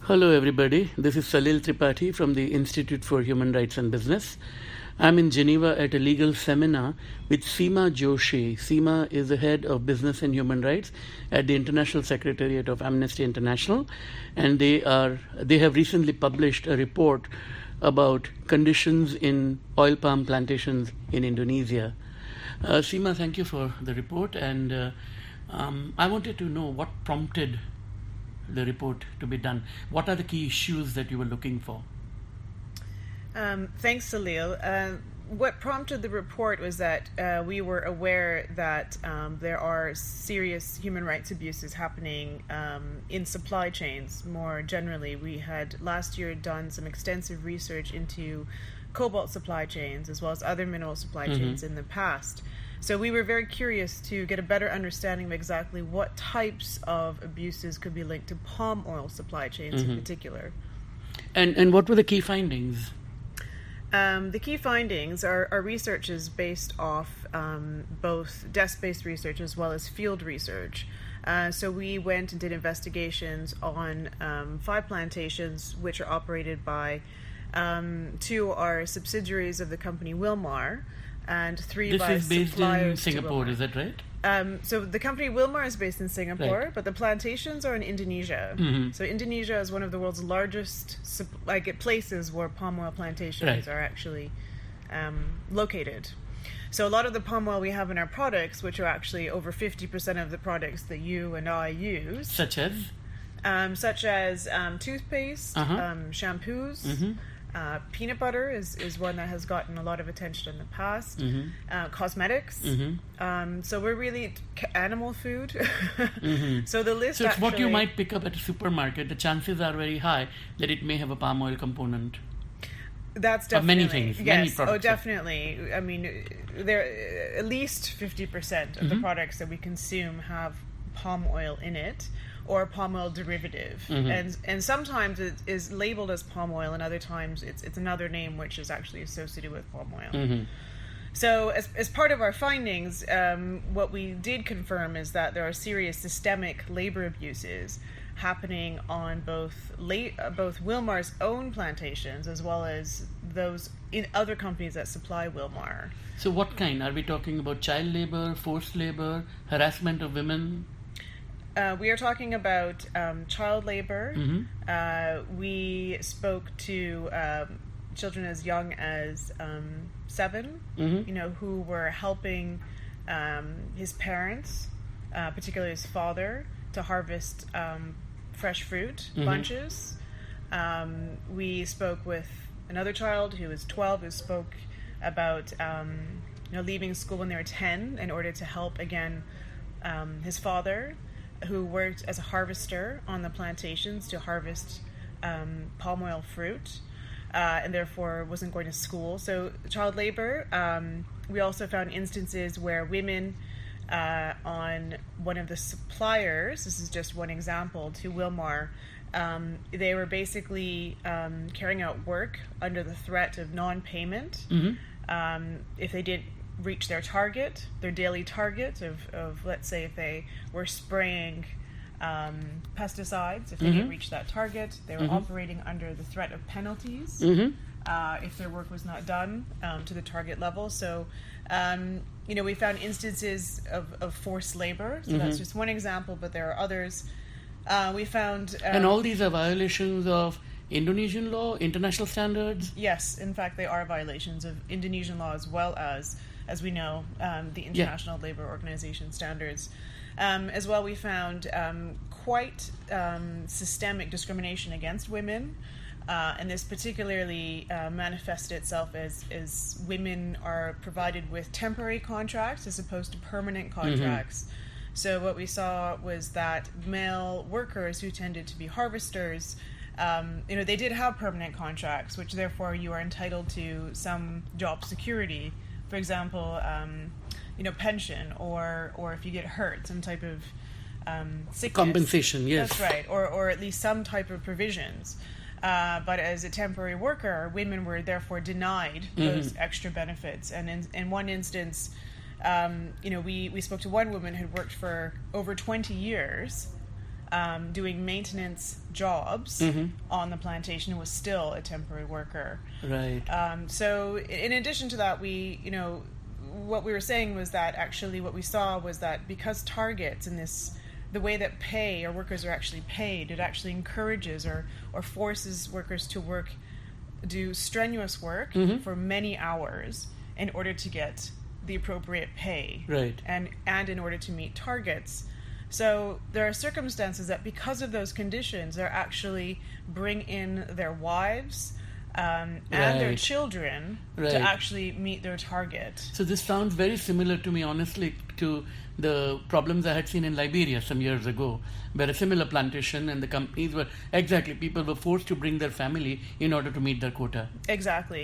Hello everybody, this is Salil Tripathi from the Institute for Human Rights and Business. I'm in Geneva at a legal seminar with Seema Joshi. Seema is the head of business and human rights at the International Secretariat of Amnesty International, and they have recently published a report about conditions in oil palm plantations in Indonesia. Seema, thank you for the report, and I wanted to know what prompted the report to be done. What are the key issues that you were looking for? Thanks, Salil. What prompted the report was that we were aware that there are serious human rights abuses happening in supply chains more generally. We had last year done some extensive research into cobalt supply chains as well as other mineral supply chains in the past. So we were very curious to get a better understanding of exactly what types of abuses could be linked to palm oil supply chains in particular. And what were the key findings? The key findings are research is based off both desk-based research as well as field research. So we went and did investigations on 5 plantations which are operated by 2 are subsidiaries of the company Wilmar, and 3 by suppliers. This is based in Singapore, is that right? So the company Wilmar is based in Singapore, but the plantations are in Indonesia. So Indonesia is one of the world's largest places where palm oil plantations are actually located. So a lot of the palm oil we have in our products, which are actually over 50% of the products that you and I use, such as toothpaste, shampoos. Peanut butter is one that has gotten a lot of attention in the past. Cosmetics. So we're really animal food. So the list. So it's what you might pick up at a supermarket. The chances are very high that it may have a palm oil component. That's definitely many things. Yes. Many products. Oh, definitely. I mean, there at least 50% of the products that we consume have palm oil in it, or palm oil derivative, and sometimes it is labeled as palm oil, and other times it's another name which is actually associated with palm oil. So as part of our findings, what we did confirm is that there are serious systemic labor abuses happening on both Wilmar's own plantations as well as those in other companies that supply Wilmar. So what kind? Are we talking about child labor, forced labor, harassment of women? We are talking about child labor. We spoke to children as young as 7, who were helping his parents, particularly his father, to harvest fresh fruit bunches. We spoke with another child who was 12 who spoke about leaving school when they were 10 in order to help again his father, who worked as a harvester on the plantations to harvest palm oil fruit, and therefore wasn't going to school. So child labor. We also found instances where women on one of the suppliers, this is just one example, to Wilmar, they were basically carrying out work under the threat of non-payment if they didn't reach their target, their daily target of let's say if they were spraying pesticides, if they didn't reach that target, they were operating under the threat of penalties if their work was not done to the target level. So we found instances of forced labor, so that's just one example, but there are others. We found and all these are violations of Indonesian law, international standards? Yes, in fact they are violations of Indonesian law as well as we know, the International Labour Organization standards. As well, we found quite systemic discrimination against women, and this particularly manifested itself as women are provided with temporary contracts as opposed to permanent contracts. So what we saw was that male workers who tended to be harvesters, they did have permanent contracts, which therefore you are entitled to some job security. For example, pension, or if you get hurt, some type of sickness. Compensation, yes. That's right, or at least some type of provisions. But as a temporary worker, women were therefore denied those extra benefits. And in one instance, we spoke to one woman who had worked for over 20 years doing maintenance jobs on the plantation and was still a temporary worker. Right. So in addition to that, what we were saying was that actually what we saw was that because targets in the way that pay or workers are actually paid, it actually encourages or forces workers to do strenuous work for many hours in order to get the appropriate pay. Right. And in order to meet targets. So there are circumstances that because of those conditions, they're actually bring in their wives and their children to actually meet their target. So this sounds very similar to me, honestly, to the problems I had seen in Liberia some years ago, where a similar plantation and the companies people were forced to bring their family in order to meet their quota. Exactly.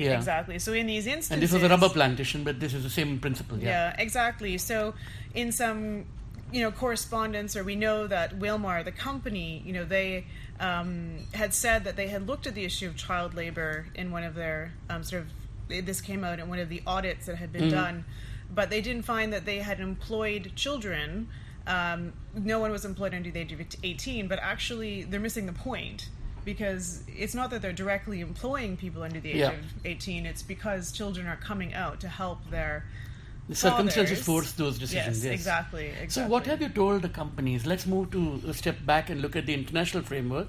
So in these instances... And this was a rubber plantation, but this is the same principle. Yeah, exactly. So in some... correspondence, or we know that Wilmar, the company, they had said that they had looked at the issue of child labor in one of their this came out in one of the audits that had been done, but they didn't find that they had employed children. No one was employed under the age of 18, but actually they're missing the point, because it's not that they're directly employing people under the age of 18, it's because children are coming out to help their the circumstances force those decisions. Yes, exactly. So what have you told the companies? Let's move to a step back and look at the international framework.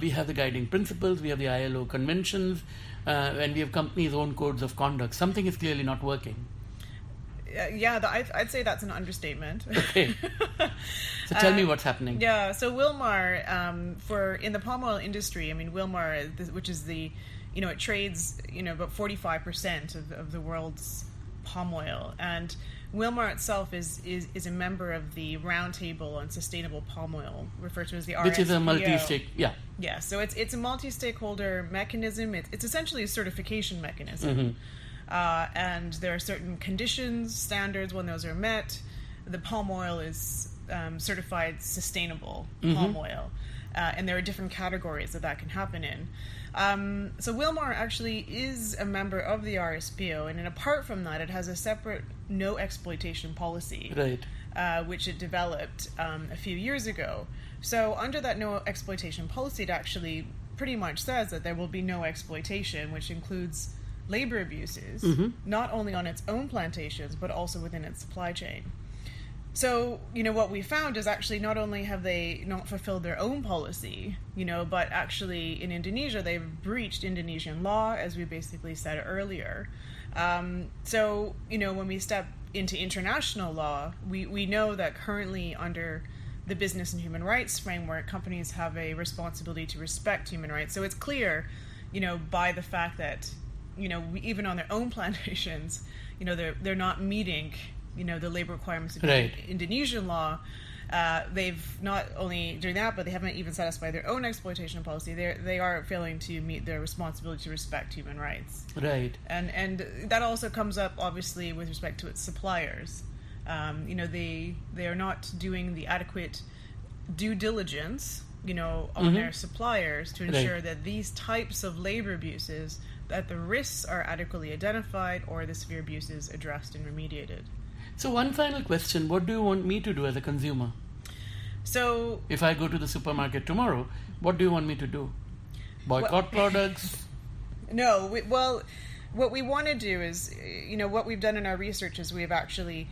We have the guiding principles, we have the ILO conventions, and we have companies' own codes of conduct. Something is clearly not working. I'd say that's an understatement. Okay. So tell me what's happening. Yeah, so Wilmar, in the palm oil industry, Wilmar, which is it trades, about 45% of the world's palm oil, and Wilmar itself is a member of the Roundtable on Sustainable Palm Oil, referred to as the RSPO. Which is a multi-stake, Yeah, so it's a multi-stakeholder mechanism. It's essentially a certification mechanism. And there are certain conditions, standards. When those are met, the palm oil is certified sustainable palm oil. And there are different categories that can happen in. So Wilmar actually is a member of the RSPO, and apart from that, it has a separate no exploitation policy, which it developed a few years ago. So under that no exploitation policy, it actually pretty much says that there will be no exploitation, which includes labor abuses, not only on its own plantations, but also within its supply chain. So, what we found is actually not only have they not fulfilled their own policy, but actually in Indonesia, they've breached Indonesian law, as we basically said earlier. So, when we step into international law, we know that currently under the business and human rights framework, companies have a responsibility to respect human rights. So it's clear, by the fact that, even on their own plantations, they're not meeting the labor requirements of Indonesian law. They've not only doing that, but they haven't even satisfied their own exploitation policy. They are failing to meet their responsibility to respect human rights. Right. And that also comes up, obviously, with respect to its suppliers. They are not doing the adequate due diligence, on their suppliers to ensure that these types of labor abuses, that the risks are adequately identified or the severe abuses addressed and remediated. So one final question, what do you want me to do as a consumer? So if I go to the supermarket tomorrow, what do you want me to do? Boycott products? No, what we want to do is, what we've done in our research is we've actually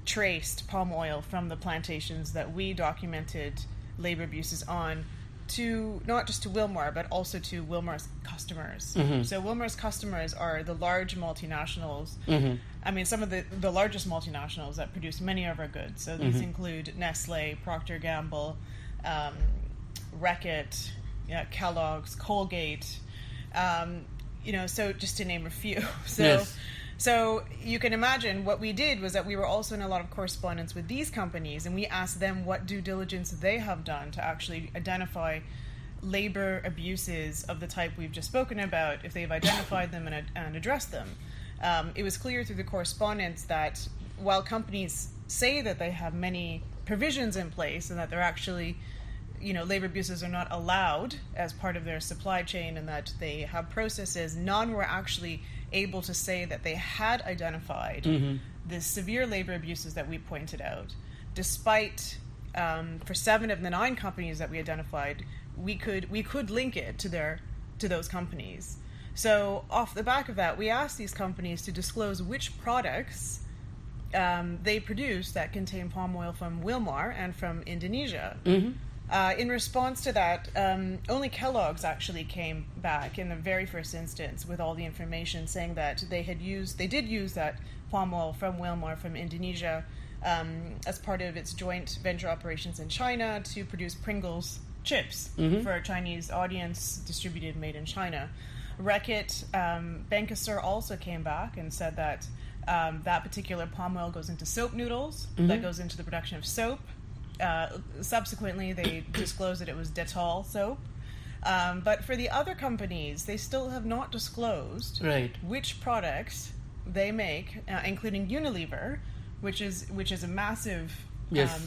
traced palm oil from the plantations that we documented labor abuses on to not just to Wilmar, but also to Wilmar's customers. So Wilmar's customers are the large multinationals. Some of the largest multinationals that produce many of our goods. So these include Nestle, Procter & Gamble, Reckitt, Kellogg's, Colgate, so just to name a few. So you can imagine what we did was that we were also in a lot of correspondence with these companies, and we asked them what due diligence they have done to actually identify labor abuses of the type we've just spoken about, if they've identified them and addressed them. It was clear through the correspondence that while companies say that they have many provisions in place and that they're actually, labor abuses are not allowed as part of their supply chain and that they have processes, none were actually able to say that they had identified the severe labor abuses that we pointed out, despite for 7 of the 9 companies that we identified, we could link it to those companies. So off the back of that, we asked these companies to disclose which products they produce that contain palm oil from Wilmar and from Indonesia. In response to that, only Kellogg's actually came back in the very first instance with all the information, saying that they did use that palm oil from Wilmar from Indonesia as part of its joint venture operations in China to produce Pringles chips for a Chinese audience, distributed, made in China. Reckitt Benckiser also came back and said that that particular palm oil goes into soap noodles, that goes into the production of soap. Subsequently, they disclosed that it was Dettol soap. But for the other companies, they still have not disclosed which products they make, including Unilever, which is a massive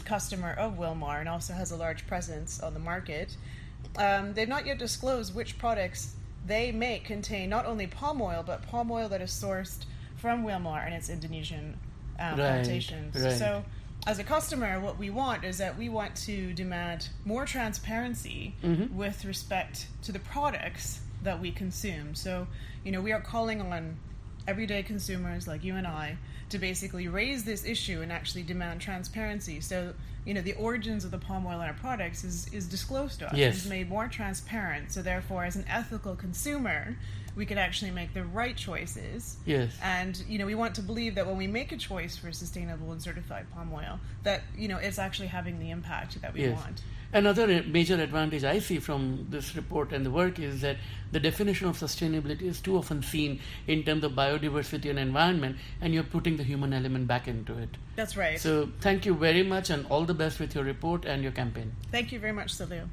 customer of Wilmar and also has a large presence on the market. They've not yet disclosed which products they make contain not only palm oil, but palm oil that is sourced from Wilmar and its Indonesian plantations. So as a customer, what we want is that we want to demand more transparency with respect to the products that we consume. So, we are calling on everyday consumers like you and I to basically raise this issue and actually demand transparency. So, the origins of the palm oil in our products is disclosed to us, is made more transparent. So therefore, as an ethical consumer, we can actually make the right choices. And, we want to believe that when we make a choice for sustainable and certified palm oil, that, it's actually having the impact that we want. Another major advantage I see from this report and the work is that the definition of sustainability is too often seen in terms of biodiversity and environment, and you're putting the human element back into it. That's right. So thank you very much, and all the best with your report and your campaign. Thank you very much, Salil.